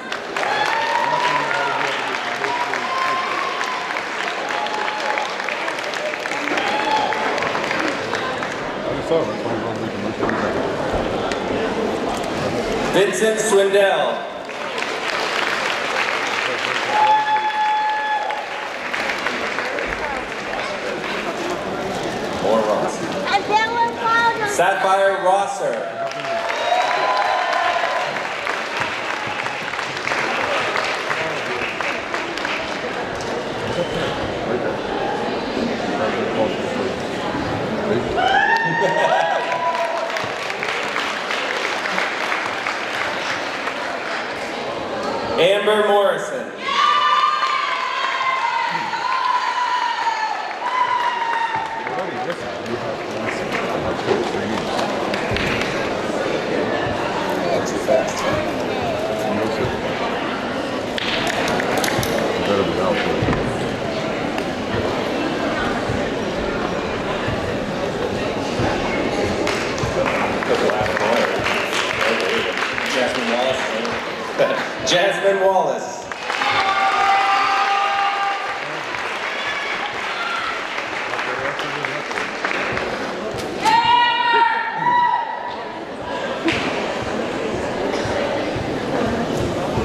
Vincent Swindell. Or Ross. Sapphire Rosser. Amber Morrison. Too fast. Jasmine Wallace. Jasmine Wallace.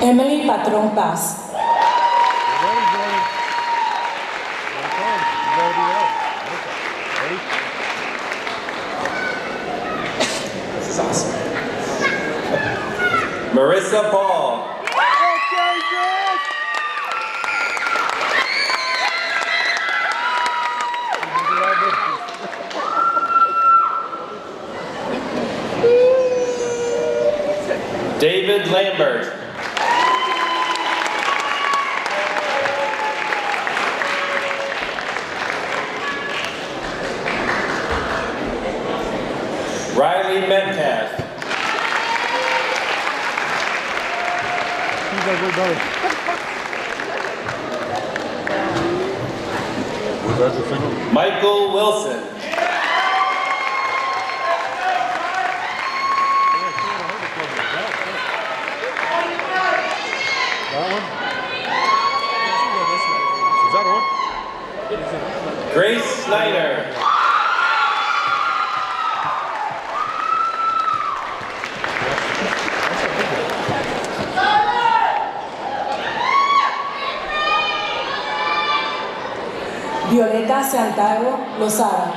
Emily Patron Paz. This is awesome. Marissa Paul. David Lambert. Riley Metcalf. Michael Wilson. Grace Snyder. Violeta Santiago Lozada.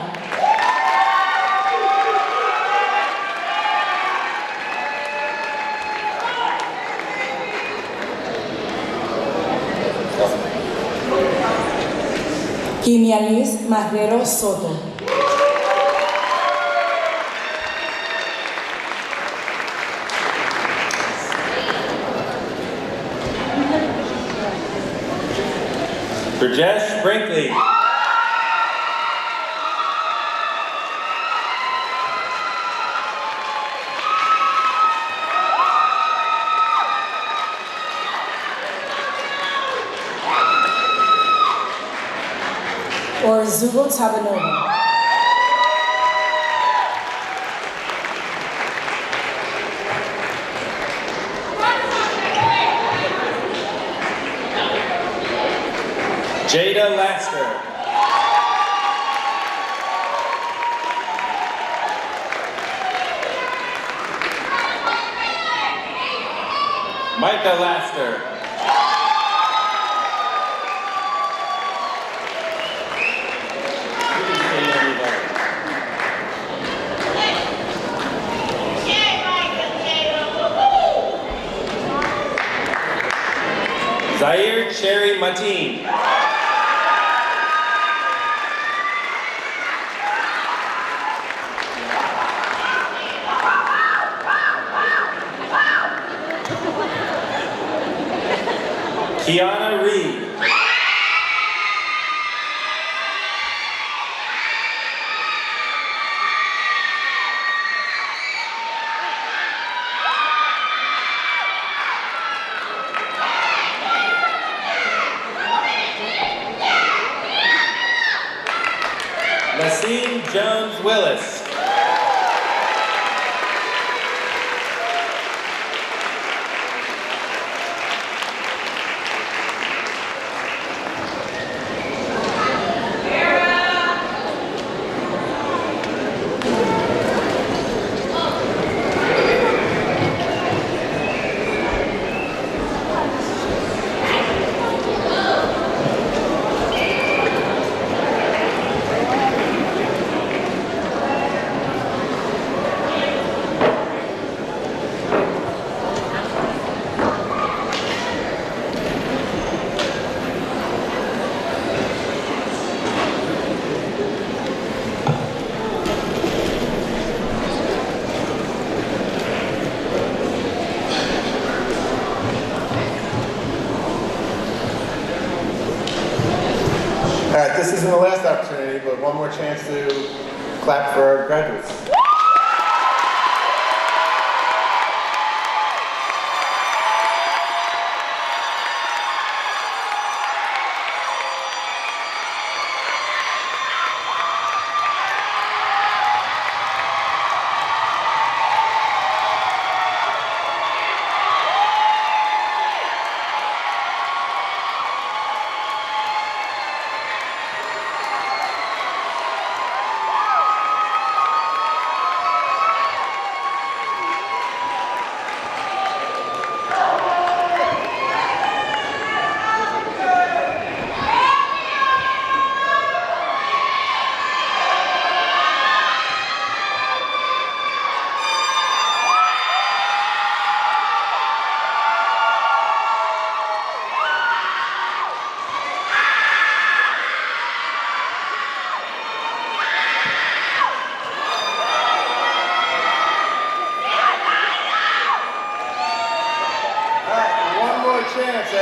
Kimia Liz Marrero Soto. Rajesh Brinkley. Or Zugo Tabanova. Jada Laster. Micah Laster. Zaire Cherry Mateen. Kiana Reed. Nassim Jones Willis. All right, this isn't the last opportunity, but one more chance to clap for our graduates.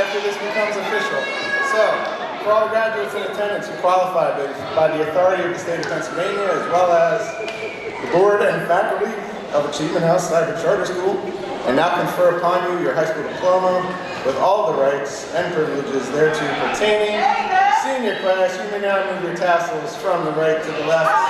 after this becomes official. So, for all the graduates in attendance who qualify by the authority of the state of Pennsylvania, as well as the board and faculty of Achievement House Cyber Charter School, and now confer upon you your high school diploma with all the rights and privileges thereto pertaining. Senior class, you may now move your tassels from the right to the left.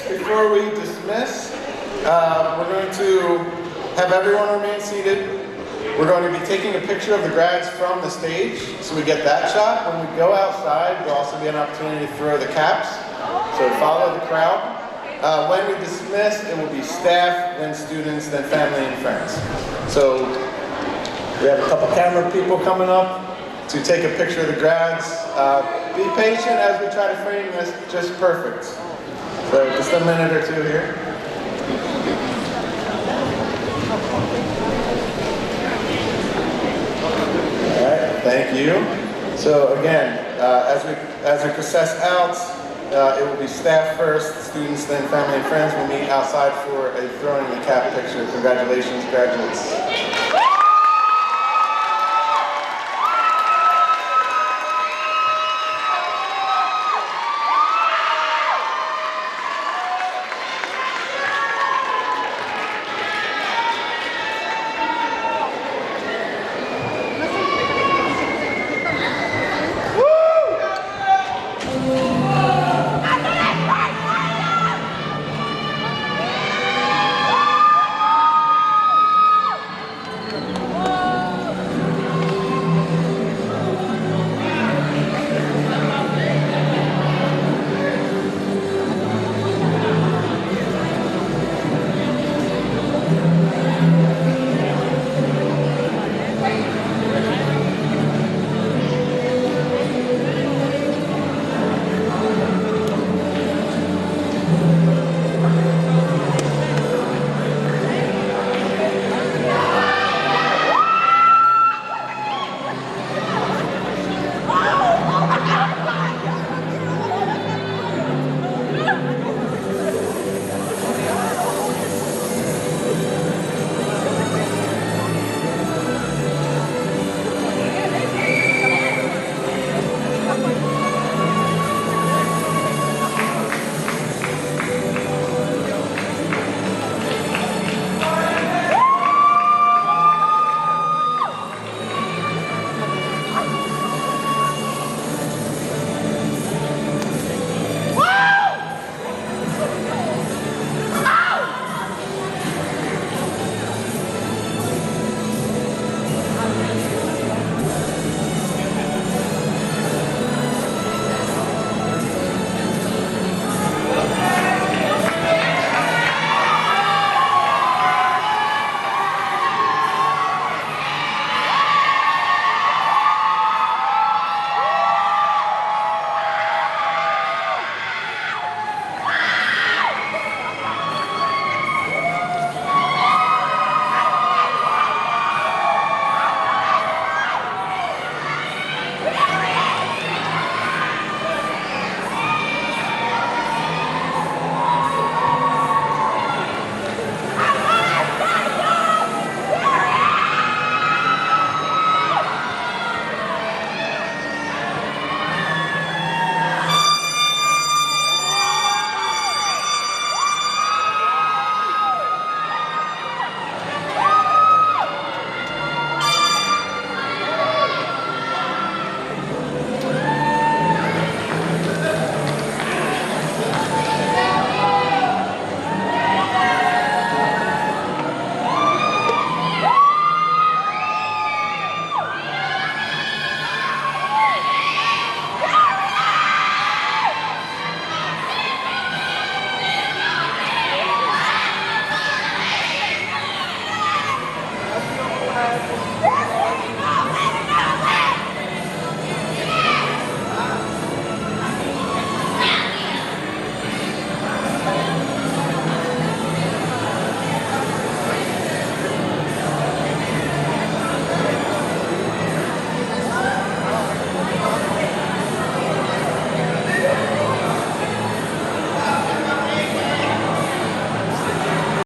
Before we dismiss, we're going to have everyone remain seated. We're going to be taking a picture of the grads from the stage, so we get that shot. When we go outside, there'll also be an opportunity to throw the caps, so follow the crowd. When we dismiss, it will be staff, then students, then family and friends. So we have a couple camera people coming up to take a picture of the grads. Be patient as we try to frame this just perfect. So just a minute or two here. All right, thank you. So again, as we process out, it will be staff first, students, then family and friends. We'll meet outside for a throwing the cap picture. Congratulations, graduates.